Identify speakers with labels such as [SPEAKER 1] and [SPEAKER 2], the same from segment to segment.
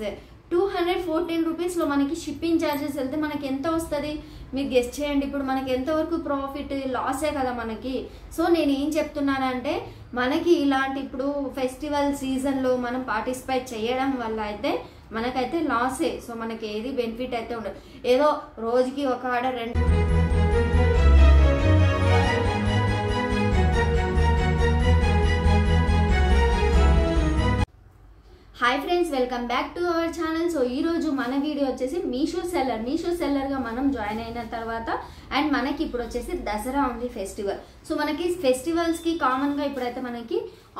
[SPEAKER 1] 214 లో మనకి shipping charges వెళ్తే మనకి ఎంత వస్తుంది మీరు గెస్ చేయండి. ఇప్పుడు మనకి ఎంతవరకు ప్రాఫిట్ లాసే కదా మనకి. సో నేను ఏం చెప్తున్నానంటే మనకి ఇలాంటి ఇప్పుడు ఫెస్టివల్ సీజన్లో మనం పార్టిసిపేట్ చేయడం వల్ల అయితే మనకైతే లాసే. సో మనకి ఏది బెనిఫిట్ అయితే ఉండదు. ఏదో రోజుకి ఒక ఆర్డర్ రెండు. Hi friends, welcome back to our channel. So ఈరోజు మన వీడియో వచ్చేసి మీషో సెల్లర్గా మనం జాయిన్ అయిన తర్వాత అండ్ మనకి ఇప్పుడు వచ్చేసి దసరా ఉంది ఫెస్టివల్. సో మనకి ఫెస్టివల్స్కి కామన్గా ఇప్పుడైతే మనకి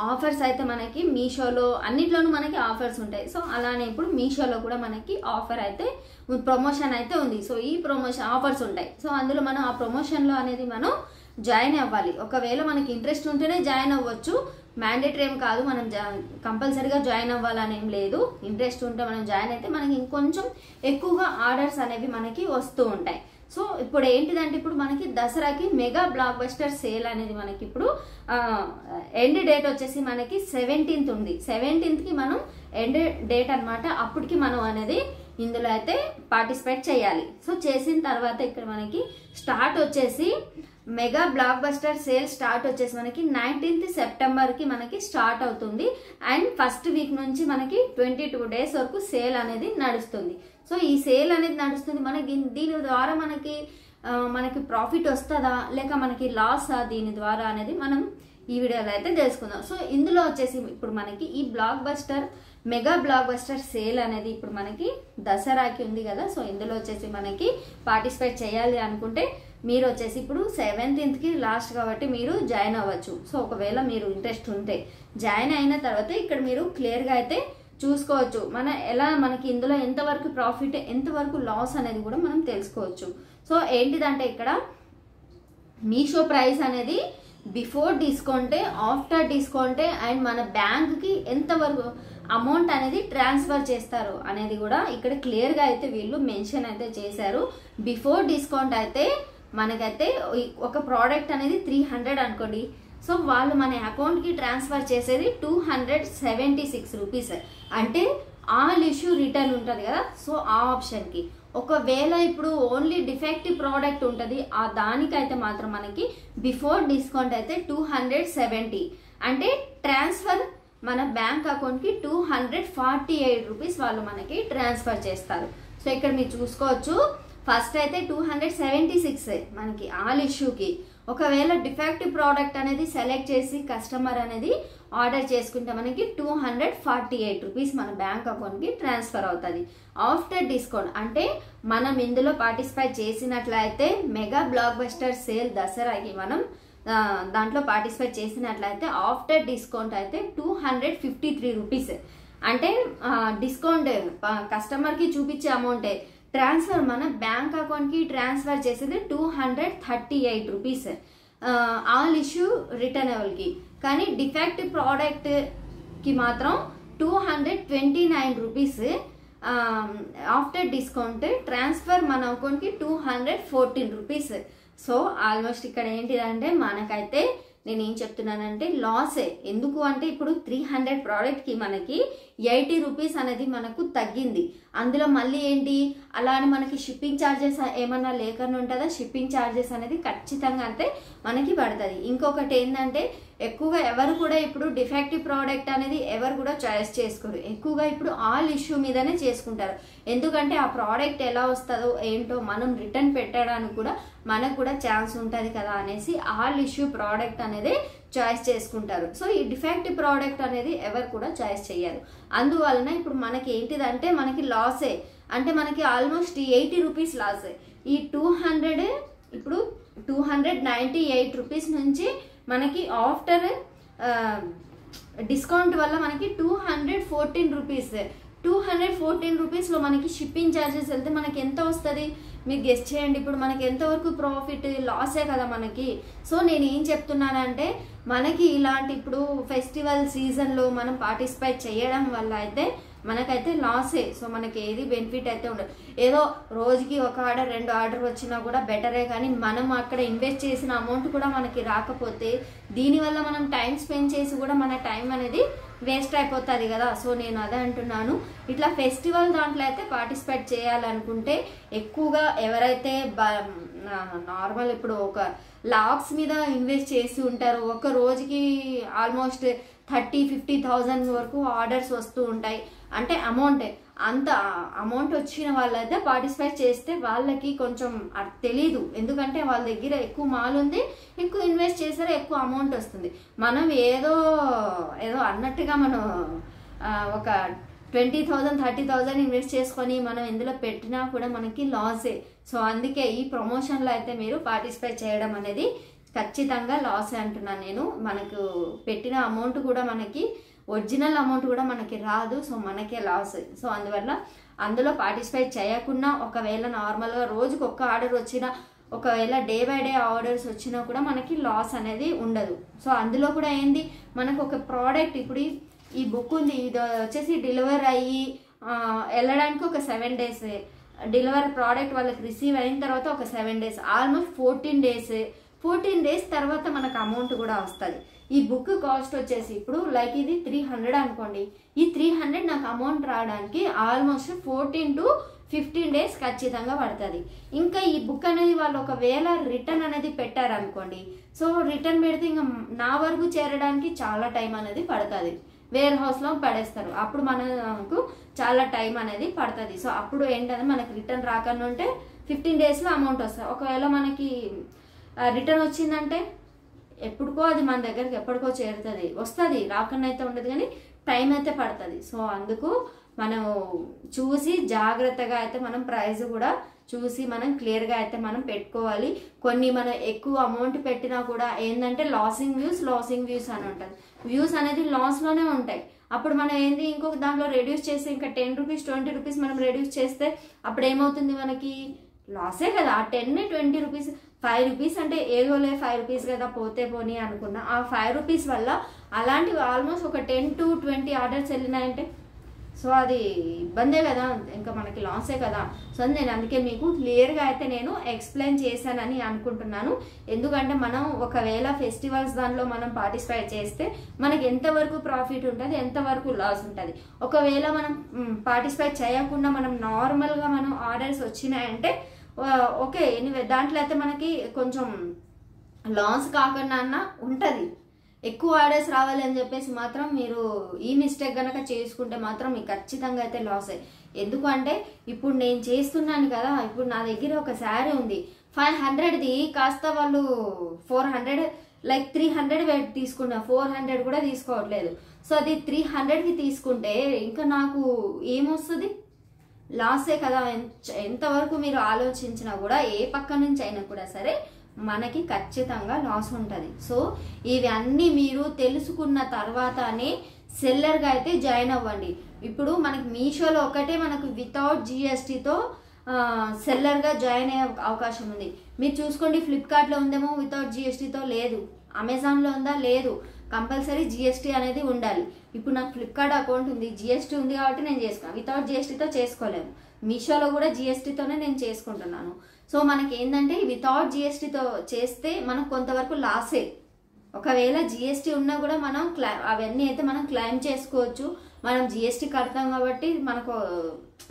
[SPEAKER 1] ఆఫర్స్ అయితే మనకి మీషోలో అన్నిట్లోనూ మనకి ఆఫర్స్ ఉంటాయి. సో అలానే ఇప్పుడు మీషోలో కూడా మనకి ఆఫర్ అయితే ప్రమోషన్ అయితే ఉంది. సో ఈ ప్రమోషన్ ఆఫర్స్ ఉంటాయి. సో అందులో మనం ఆ ప్రమోషన్లో అనేది మనం జాయిన్ అవ్వాలి. ఒకవేళ మనకి ఇంట్రెస్ట్ ఉంటేనే జాయిన్ అవ్వచ్చు, మ్యాండేటరీ ఏం కాదు. మనం కంపల్సరీగా జాయిన్ అవ్వాలని ఏం లేదు. ఇంట్రెస్ట్ ఉంటే మనం జాయిన్ అయితే మనకి ఇంకొంచెం ఎక్కువగా ఆర్డర్స్ అనేవి మనకి వస్తూ ఉంటాయి. సో ఇప్పుడు ఏంటిదంటే ఇప్పుడు మనకి దసరాకి మెగా బ్లాక్ బస్టర్ సేల్ అనేది మనకి ఇప్పుడు ఎండ్ డేట్ వచ్చేసి మనకి 17th ఉంది. 17th మనం ఎండ్ డేట్ అనమాట. అప్పటికి మనం అనేది ఇందులో అయితే పార్టిసిపేట్ చేయాలి. సో చేసిన తర్వాత ఇక్కడ మనకి స్టార్ట్ వచ్చేసి mega block buster sale start వచ్చేసి మనకి 19th సెప్టెంబర్కి మనకి స్టార్ట్ అవుతుంది. అండ్ ఫస్ట్ వీక్ నుంచి మనకి 22 days వరకు సేల్ అనేది నడుస్తుంది. సో ఈ సేల్ అనేది నడుస్తుంది. మనకి దీని ద్వారా మనకి ప్రాఫిట్ వస్తుందా లేక మనకి లాసా దీని ద్వారా అనేది మనం ఈ వీడియోలో అయితే తెలుసుకుందాం. సో ఇందులో వచ్చేసి ఇప్పుడు మనకి ఈ మెగా బ్లాక్ బస్టర్ సేల్ అనేది ఇప్పుడు మనకి దసరాకి ఉంది కదా. సో ఇందులో వచ్చేసి మనకి పార్టిసిపేట్ చేయాలి అనుకుంటే మీరు వచ్చేసి ఇప్పుడు 17th లాస్ట్ కాబట్టి మీరు జాయిన్ అవ్వచ్చు. సో ఒకవేళ మీరు ఇంట్రెస్ట్ ఉంటే జాయిన్ అయిన తర్వాత ఇక్కడ మీరు క్లియర్గా అయితే చూసుకోవచ్చు. మనకి ఇందులో ఎంతవరకు ప్రాఫిట్ ఎంతవరకు లాస్ అనేది కూడా మనం తెలుసుకోవచ్చు. సో ఏంటిదంటే ఇక్కడ మీషో ప్రైస్ అనేది బిఫోర్ డిస్కౌంటే ఆఫ్టర్ డిస్కౌంటే అండ్ మన బ్యాంక్కి ఎంతవరకు అమౌంట్ అనేది ట్రాన్స్ఫర్ చేస్తారు అనేది కూడా ఇక్కడ క్లియర్గా అయితే వీళ్ళు మెన్షన్ అయితే చేశారు. బిఫోర్ డిస్కౌంట్ అయితే మనకైతే ఒక ప్రోడక్ట్ అనేది 300 అనుకోండి. సో వాళ్ళు మన అకౌంట్కి ట్రాన్స్ఫర్ చేసేది 276 రూపీస్. అంటే ఆల్ ఇష్యూ రిటర్న్ ఉంటుంది కదా. సో ఆ ఆప్షన్కి ఒకవేళ ఇప్పుడు ఓన్లీ డిఫెక్టివ్ ప్రోడక్ట్ ఉంటుంది దానికైతే మాత్రం మనకి బిఫోర్ డిస్కౌంట్ అయితే 270 అంటే ట్రాన్స్ఫర్ మన బ్యాంక్ అకౌంట్కి 248 రూపీస్ వాళ్ళు మనకి ట్రాన్స్ఫర్ చేస్తారు. సో ఇక్కడ మీరు చూసుకోవచ్చు. ఫస్ట్ అయితే 276 మనకి ఆల్ ఇష్యూకి. ఒకవేళ డిఫెక్టివ్ ప్రోడక్ట్ అనేది సెలెక్ట్ చేసి కస్టమర్ అనేది ఆర్డర్ చేసుకుంటే మనకి 248 రూపీస్ మన బ్యాంక్ అకౌంట్కి ట్రాన్స్ఫర్ అవుతుంది. ఆఫ్టర్ డిస్కౌంట్ అంటే మనం ఇందులో పార్టిసిపేట్ చేసినట్లయితే మెగా బ్లాక్ బస్టర్ సేల్ దసరాకి మనం దాంట్లో పార్టిసిపేట్ చేసినట్లయితే ఆఫ్టర్ డిస్కౌంట్ అయితే 253 రూపీస్. అంటే డిస్కౌంట్ కస్టమర్కి చూపించే అమౌంటే ట్రాన్స్ఫర్ మన బ్యాంక్ అకౌంట్కి ట్రాన్స్ఫర్ చేసేది 238 రూపీస్ ఆల్ ఇష్యూ రిటర్నబుల్కి. కానీ డిఫెక్టివ్ ప్రోడక్ట్కి మాత్రం 229 రూపీస్ ఆఫ్టర్ డిస్కౌంట్ ట్రాన్స్ఫర్ మన అకౌంట్కి 214 రూపీస్. సో ఆల్మోస్ట్ ఇక్కడ ఏంటిదంటే మనకైతే నేను ఏం చెప్తున్నానంటే లాసే. ఎందుకు అంటే ఇప్పుడు 300 ప్రోడక్ట్కి మనకి 80 రూపీస్ అనేది మనకు తగ్గింది. అందులో మళ్ళీ ఏంటి అలానే మనకి షిప్పింగ్ ఛార్జెస్ ఏమన్నా లేకుండా ఉంటుందా? షిప్పింగ్ ఛార్జెస్ అనేది ఖచ్చితంగా అయితే మనకి పడుతుంది. ఇంకొకటి ఏంటంటే ఎక్కువగా ఎవరు కూడా ఇప్పుడు డిఫెక్టివ్ ప్రోడక్ట్ అనేది ఎవరు కూడా చాయిస్ చేసుకోరు. ఎక్కువగా ఇప్పుడు ఆల్ ఇష్యూ మీదనే చేసుకుంటారు. ఎందుకంటే ఆ ప్రోడక్ట్ ఎలా వస్తుందో ఏంటో మనం రిటర్న్ పెట్టడానికి కూడా మనకు కూడా ఛాన్స్ ఉంటుంది కదా అనేసి ఆల్ ఇష్యూ ప్రోడక్ట్ అనేది చాయిస్ చేసుకుంటారు. సో ఈ డిఫెక్టివ్ ప్రోడక్ట్ అనేది ఎవరు కూడా చాయిస్ చేయరు. అందువలన ఇప్పుడు మనకి ఏంటిదంటే మనకి లాసే. అంటే మనకి ఆల్మోస్ట్ 80 రూపీస్ లాసే. ఈ 200 ఇప్పుడు 298 రూపీస్ నుంచి మనకి ఆఫ్టర్ డిస్కౌంట్ వల్ల మనకి 214 రూపీస్. 214 రూపీస్లో మనకి షిప్పింగ్ ఛార్జెస్ వెళ్తే మనకి ఎంత వస్తుంది మీరు గెస్ చేయండి. ఇప్పుడు మనకి ఎంతవరకు ప్రాఫిట్ లాసే కదా మనకి. సో నేను ఏం చెప్తున్నానంటే మనకి ఇలాంటి ఇప్పుడు ఫెస్టివల్ సీజన్లో మనం పార్టిసిపేట్ చేయడం వల్ల అయితే మనకైతే లాసే. సో మనకి ఏది బెనిఫిట్ అయితే ఉండదు. ఏదో రోజుకి ఒక ఆర్డర్ రెండు ఆర్డర్ వచ్చినా కూడా బెటరే. కానీ మనం అక్కడ ఇన్వెస్ట్ చేసిన అమౌంట్ కూడా మనకి రాకపోతే దీనివల్ల మనం టైం స్పెండ్ చేసి కూడా మన టైం అనేది వేస్ట్ అయిపోతుంది కదా. సో నేను అదే అంటున్నాను, ఇట్లా ఫెస్టివల్ దాంట్లో అయితే పార్టిసిపేట్ చేయాలనుకుంటే ఎక్కువగా ఎవరైతే నార్మల్ ఇప్పుడు ఒక లాక్స్ మీద ఇన్వెస్ట్ చేసి ఉంటారు, ఒక రోజుకి ఆల్మోస్ట్ 30-50,000 వరకు ఆర్డర్స్ వస్తూ ఉంటాయి. అంటే అంత అమౌంట్ వచ్చిన వాళ్ళైతే పార్టిసిపేట్ చేస్తే వాళ్ళకి కొంచెం తెలీదు, ఎందుకంటే వాళ్ళ దగ్గర ఎక్కువ మాల్ ఉంది, ఎక్కువ ఇన్వెస్ట్ చేసారు, ఎక్కువ అమౌంట్ వస్తుంది. మనం ఏదో అన్నట్టుగా మనం ఒక 20,000-30,000 ఇన్వెస్ట్ చేసుకొని మనం ఇందులో పెట్టినా కూడా మనకి లాసే. సో అందుకే ఈ ప్రమోషన్లో అయితే మీరు పార్టిసిపేట్ చేయడం అనేది ఖచ్చితంగా లాసే అంటున్నాను నేను. మనకు పెట్టిన అమౌంట్ కూడా మనకి ఒరిజినల్ అమౌంట్ కూడా మనకి రాదు, సో మనకే లాస్. సో అందువల్ల అందులో పార్టిసిపేట్ చేయకుండా ఒకవేళ నార్మల్గా రోజుకి ఒక్క ఆర్డర్ వచ్చినా, ఒకవేళ డే బై డే ఆర్డర్స్ వచ్చినా కూడా మనకి లాస్ అనేది ఉండదు. సో అందులో కూడా ఏంది, మనకు ఒక ప్రోడక్ట్ ఇప్పుడు ఈ బుక్ ఉంది, ఇది వచ్చేసి డెలివర్ అయ్యి వెళ్ళడానికి ఒక 7 days, డెలివరీ ప్రోడక్ట్ వాళ్ళకి రిసీవ్ అయిన తర్వాత ఒక 7 days, ఆల్మోస్ట్ 14 days తర్వాత మనకు అమౌంట్ కూడా వస్తుంది. ఈ బుక్ కాస్ట్ వచ్చేసి ఇప్పుడు లైక్ ఇది 300 అనుకోండి, ఈ 300 నాకు అమౌంట్ రావడానికి ఆల్మోస్ట్ 14 to 15 days ఖచ్చితంగా పడుతుంది. ఇంకా ఈ బుక్ అనేది వాళ్ళు ఒకవేళ రిటర్న్ అనేది పెట్టారనుకోండి, సో రిటర్న్ పెడితే ఇంకా నా వరకు చేరడానికి చాలా టైం అనేది పడుతుంది, వేర్ హౌస్లో పడేస్తారు, అప్పుడు మనకు చాలా టైం అనేది పడుతుంది. సో అప్పుడు ఏంటంటే మనకి రిటర్న్ రాకుండా ఉంటే 15 daysలో అమౌంట్ వస్తుంది. ఒకవేళ మనకి రిటర్న్ వచ్చిందంటే ఎప్పుడుకో అది మన దగ్గరికి ఎప్పటికో చేరుతుంది, వస్తుంది, రాకుండా అయితే ఉండదు, కానీ టైం అయితే పడుతుంది. సో అందుకు మనం చూసి జాగ్రత్తగా అయితే మనం ప్రైస్ కూడా చూసి మనం క్లియర్గా అయితే మనం పెట్టుకోవాలి. కొన్ని మనం ఎక్కువ అమౌంట్ పెట్టినా కూడా ఏంటంటే లాసింగ్ వ్యూస్ అని ఉంటుంది, వ్యూస్ అనేది లాస్లోనే ఉంటాయి. అప్పుడు మనం ఏంది ఇంకొక దాంట్లో రెడ్యూస్ చేసి ఇంకా 10 rupees 20 rupees మనం రెడ్యూస్ చేస్తే అప్పుడు ఏమవుతుంది, మనకి లాసే కదా. ఆ 10-20 rupees 5 rupees అంటే ఏదోలే 5 rupees కదా పోతే పోనీ అనుకున్నా, ఆ 5 rupees వల్ల అలాంటివి ఆల్మోస్ట్ ఒక 10 to 20 ఆర్డర్స్ వెళ్ళినాయంటే సో అది ఇబ్బందే కదా, ఇంకా మనకి లాసే కదా. సో నేను అందుకే మీకు క్లియర్గా అయితే నేను ఎక్స్ప్లెయిన్ చేశానని అనుకుంటున్నాను. ఎందుకంటే మనం ఒకవేళ ఫెస్టివల్స్ దానిలో మనం పార్టిసిపేట్ చేస్తే మనకి ఎంతవరకు ప్రాఫిట్ ఉంటుంది, ఎంతవరకు లాస్ ఉంటుంది. ఒకవేళ మనం పార్టిసిపేట్ చేయకుండా మనం నార్మల్గా మనం ఆర్డర్స్ వచ్చినాయంటే ఓకే, ఎనీవే దాంట్లో అయితే మనకి కొంచెం లాస్ కాకుండా అన్న ఉంటుంది. ఎక్కువ ఆర్డర్స్ రావాలి అని చెప్పేసి మాత్రం మీరు ఈ మిస్టేక్ కనుక చేసుకుంటే మాత్రం మీకు ఖచ్చితంగా అయితే లాస్ అయ్యి. ఎందుకంటే ఇప్పుడు నేను చేస్తున్నాను కదా, ఇప్పుడు నా దగ్గర ఒక శారీ ఉంది 500ది, కాస్త వాళ్ళు 400 లైక్ 300 తీసుకున్నా, 400 కూడా తీసుకోవట్లేదు. సో అది 300కి తీసుకుంటే ఇంకా నాకు ఏమొస్తుంది, లాసే కదా. ఎంతవరకు మీరు ఆలోచించినా కూడా ఏ పక్క నుంచి అయినా కూడా సరే మనకి ఖచ్చితంగా లాస్ ఉంటుంది. సో ఇవన్నీ మీరు తెలుసుకున్న తర్వాతనే సెల్లర్గా అయితే జాయిన్ అవ్వండి. ఇప్పుడు మనకి మీషోలో ఒకటే మనకు వితౌట్ జిఎస్టీతో సెల్లర్గా జాయిన్ అయ్యే అవకాశం ఉంది. మీరు చూసుకోండి, ఫ్లిప్కార్ట్లో ఉందేమో వితౌట్ జిఎస్టీతో లేదు, అమెజాన్లో ఉందా లేదు, కంపల్సరీ జిఎస్టీ అనేది ఉండాలి. ఇప్పుడు నాకు ఫ్లిప్కార్ట్ అకౌంట్ ఉంది, జిఎస్టీ ఉంది కాబట్టి నేను చేసుకున్నాను, వితౌట్ జిఎస్టీతో చేసుకోలేము. మీషోలో కూడా జిఎస్టీతోనే నేను చేసుకుంటున్నాను. సో మనకి ఏంటంటే వితౌట్ జిఎస్టీతో చేస్తే మనకు కొంతవరకు లాసే. ఒకవేళ జిఎస్టీ ఉన్నా కూడా మనం అవన్నీ అయితే మనం క్లెయిమ్ చేసుకోవచ్చు, మనం జిఎస్టీ కడతాం కాబట్టి మనకు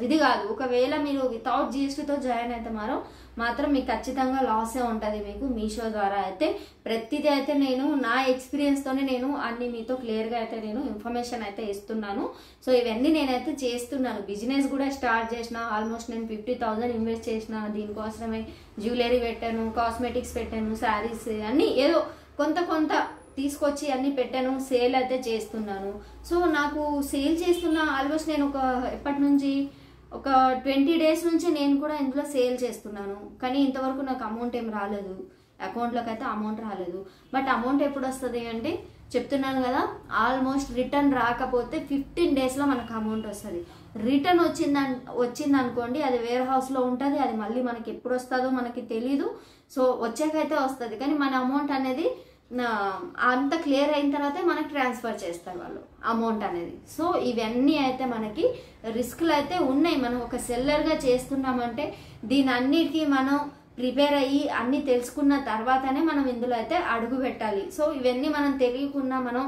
[SPEAKER 1] ఇది కాదు. ఒకవేళ మీరు వితౌట్ జిఎస్టీతో జాయిన్ అయితే మాత్రం మీకు ఖచ్చితంగా లాసే ఉంటుంది. మీకు మీషో ద్వారా అయితే ప్రతిదీ అయితే నేను నా ఎక్స్పీరియన్స్తోనే నేను అన్ని మీతో క్లియర్గా అయితే నేను ఇన్ఫర్మేషన్ అయితే ఇస్తున్నాను. సో ఇవన్నీ నేనైతే చేస్తున్నాను. బిజినెస్ కూడా స్టార్ట్ చేసిన, ఆల్మోస్ట్ నేను 50,000 ఇన్వెస్ట్ చేసిన, దీనికోసమే జ్యువెలరీ పెట్టాను, కాస్మెటిక్స్ పెట్టాను, శారీస్ అన్నీ ఏదో కొంత తీసుకొచ్చి అన్ని పెట్టాను, సేల్ అయితే చేస్తున్నాను. సో నాకు సేల్ చేస్తున్న ఆల్మోస్ట్ నేను ఎప్పటి నుంచి ఒక 20 days నుంచి నేను కూడా ఇందులో సేల్ చేస్తున్నాను. కానీ ఇంతవరకు నాకు అమౌంట్ ఏం రాలేదు, అకౌంట్లోకి అయితే అమౌంట్ రాలేదు. బట్ అమౌంట్ ఎప్పుడు వస్తుంది అంటే చెప్తున్నాను కదా, ఆల్మోస్ట్ రిటర్న్ రాకపోతే 15 daysలో మనకు అమౌంట్ వస్తుంది. రిటర్న్ వచ్చింది అనుకోండి, అది వేర్ హౌస్లో ఉంటుంది, అది మళ్ళీ మనకి ఎప్పుడు వస్తుందో మనకి తెలీదు. సో వచ్చాకైతే వస్తుంది, కానీ మన అమౌంట్ అనేది అంత క్లియర్ అయిన తర్వాతే మనకి ట్రాన్స్ఫర్ చేస్తారు వాళ్ళు అమౌంట్ అనేది. సో ఇవన్నీ అయితే మనకి రిస్క్లు అయితే ఉన్నాయి. మనం ఒక సెల్లర్గా చేస్తున్నామంటే దీని అన్నిటికీ మనం ప్రిపేర్ అయ్యి అన్నీ తెలుసుకున్న తర్వాతనే మనం ఇందులో అయితే అడుగు పెట్టాలి. సో ఇవన్నీ మనం తెలియకుండా మనం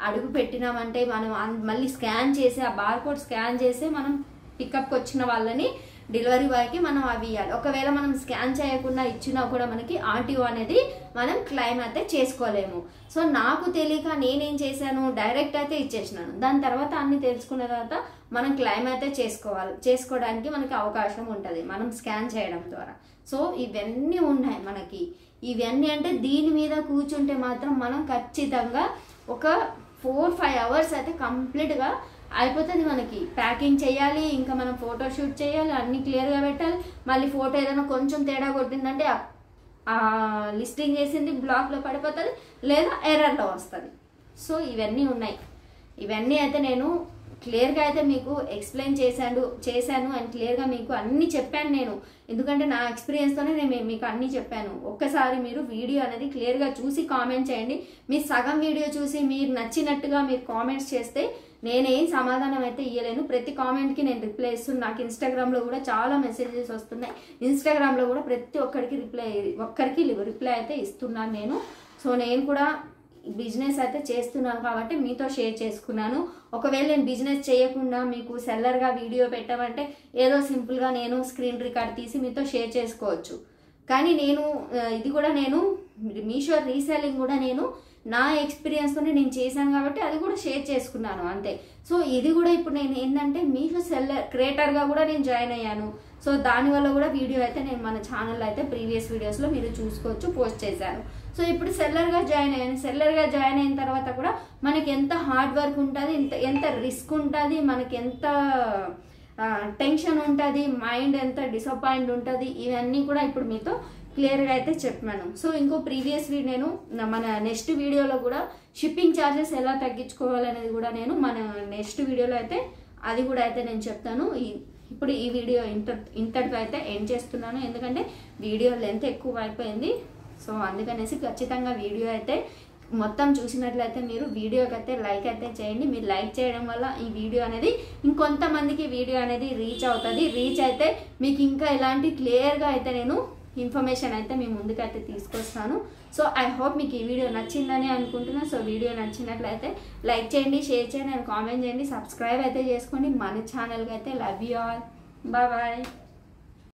[SPEAKER 1] అడుగు పెట్టినామంటే మనం మళ్ళీ స్కాన్ చేసి ఆ బార్కోడ్ స్కాన్ చేసి మనం పికప్కి వచ్చిన వాళ్ళని డెలివరీ బాయ్కి మనం అవి ఇవ్వాలి. ఒకవేళ మనం స్కాన్ చేయకుండా ఇచ్చినా కూడా మనకి ఆర్టీఓ అనేది మనం క్లెయిమ్ అయితే చేసుకోలేము. సో నాకు తెలియక నేనేం చేశాను, డైరెక్ట్ అయితే ఇచ్చేసినాను. దాని తర్వాత అన్ని తెలుసుకున్న తర్వాత మనం క్లెయిమ్ అయితే చేసుకోవడానికి మనకి అవకాశం ఉంటుంది మనం స్కాన్ చేయడం ద్వారా. సో ఇవన్నీ ఉన్నాయి మనకి. ఇవన్నీ అంటే దీని మీద కూర్చుంటే మాత్రం మనం ఖచ్చితంగా ఒక 4-5 అవర్స్ అయితే కంప్లీట్గా అయిపోతుంది. మనకి ప్యాకింగ్ చేయాలి, ఇంకా మనం ఫోటో షూట్ చేయాలి, అన్ని క్లియర్గా పెట్టాలి. మళ్ళీ ఫోటో ఏదైనా కొంచెం తేడా కొట్టిందంటే లిస్టింగ్ చేసింది బ్లాక్లో పడిపోతుంది, లేదా ఎర్రర్లో వస్తుంది. సో ఇవన్నీ ఉన్నాయి. ఇవన్నీ అయితే నేను క్లియర్గా అయితే మీకు ఎక్స్ప్లెయిన్ చేశాను అండ్ క్లియర్గా మీకు అన్నీ చెప్పాను నేను. ఎందుకంటే నా ఎక్స్పీరియన్స్తోనే నేను మీకు అన్నీ చెప్పాను. ఒక్కసారి మీరు వీడియో అనేది క్లియర్గా చూసి కామెంట్ చేయండి. మీ సగం వీడియో చూసి మీరు నచ్చినట్టుగా మీరు కామెంట్స్ చేస్తే నేనేం సమాధానం అయితే ఇవ్వలేను. ప్రతి కామెంట్కి నేను రిప్లై ఇస్తున్నాను. నాకు ఇన్స్టాగ్రామ్లో కూడా చాలా మెసేజెస్ వస్తున్నాయి. ఇన్స్టాగ్రామ్లో కూడా ప్రతి ఒక్కరికి రిప్లై అయితే ఇస్తున్నాను నేను. సో నేను కూడా బిజినెస్ అయితే చేస్తున్నాను కాబట్టి మీతో షేర్ చేసుకున్నాను. ఒకవేళ నేను బిజినెస్ చేయకుండా మీకు సెల్లర్గా వీడియో పెట్టామంటే ఏదో సింపుల్గా నేను స్క్రీన్ రికార్డ్ తీసి మీతో షేర్ చేసుకోవచ్చు. కానీ నేను ఇది కూడా నేను మీషో రీసెల్లింగ్ కూడా నేను నా ఎక్స్పీరియన్స్తోనే నేను చేశాను కాబట్టి అది కూడా షేర్ చేసుకున్నాను అంతే. సో ఇది కూడా ఇప్పుడు నేను ఏంటంటే మీషో క్రియేటర్గా కూడా నేను జాయిన్ అయ్యాను. సో దానివల్ల కూడా వీడియో అయితే నేను మన ఛానల్లో అయితే ప్రీవియస్ వీడియోస్లో మీరు చూసుకోవచ్చు, పోస్ట్ చేశాను. సో ఇప్పుడు సెల్లర్గా జాయిన్ అయ్యాను. సెల్లర్గా జాయిన్ అయిన తర్వాత కూడా మనకి ఎంత హార్డ్ వర్క్ ఉంటుంది, ఎంత రిస్క్ ఉంటుంది, మనకి ఎంత టెన్షన్ ఉంటుంది, మైండ్ ఎంత డిసప్పాయింట్ ఉంటుంది, ఇవన్నీ కూడా ఇప్పుడు మీతో క్లియర్గా అయితే చెప్పాను. సో ఇంకో ప్రీవియస్ నేను మన నెక్స్ట్ వీడియోలో కూడా షిప్పింగ్ ఛార్జెస్ ఎలా తగ్గించుకోవాలనేది కూడా నేను మన నెక్స్ట్ వీడియోలో అయితే అది కూడా అయితే నేను చెప్తాను. ఇప్పుడు ఈ వీడియో ఇంతటితో అయితే ఎండ్ చేస్తున్నాను, ఎందుకంటే వీడియో లెంత్ ఎక్కువ అయిపోయింది. సో అందుకనేసి ఖచ్చితంగా వీడియో అయితే మొత్తం చూసినట్లయితే మీరు వీడియోకి అయితే లైక్ అయితే చేయండి. మీరు లైక్ చేయడం వల్ల ఈ వీడియో అనేది ఇంకొంతమందికి వీడియో అనేది రీచ్ అవుతుంది. రీచ్ అయితే మీకు ఇంకా ఇలాంటి క్లియర్గా అయితే నేను ఇన్ఫర్మేషన్ అయితే మీ ముందుకైతే తీసుకొస్తాను. సో ఐ హోప్ మీకు ఈ వీడియో నచ్చిందని అనుకుంటున్నాను. సో వీడియో నచ్చినట్లయితే లైక్ చేయండి, షేర్ చేయండి అండ్ కామెంట్ చేయండి, సబ్స్క్రైబ్ అయితే చేసుకోండి మన ఛానల్కి అయితే. Love you all, bye bye.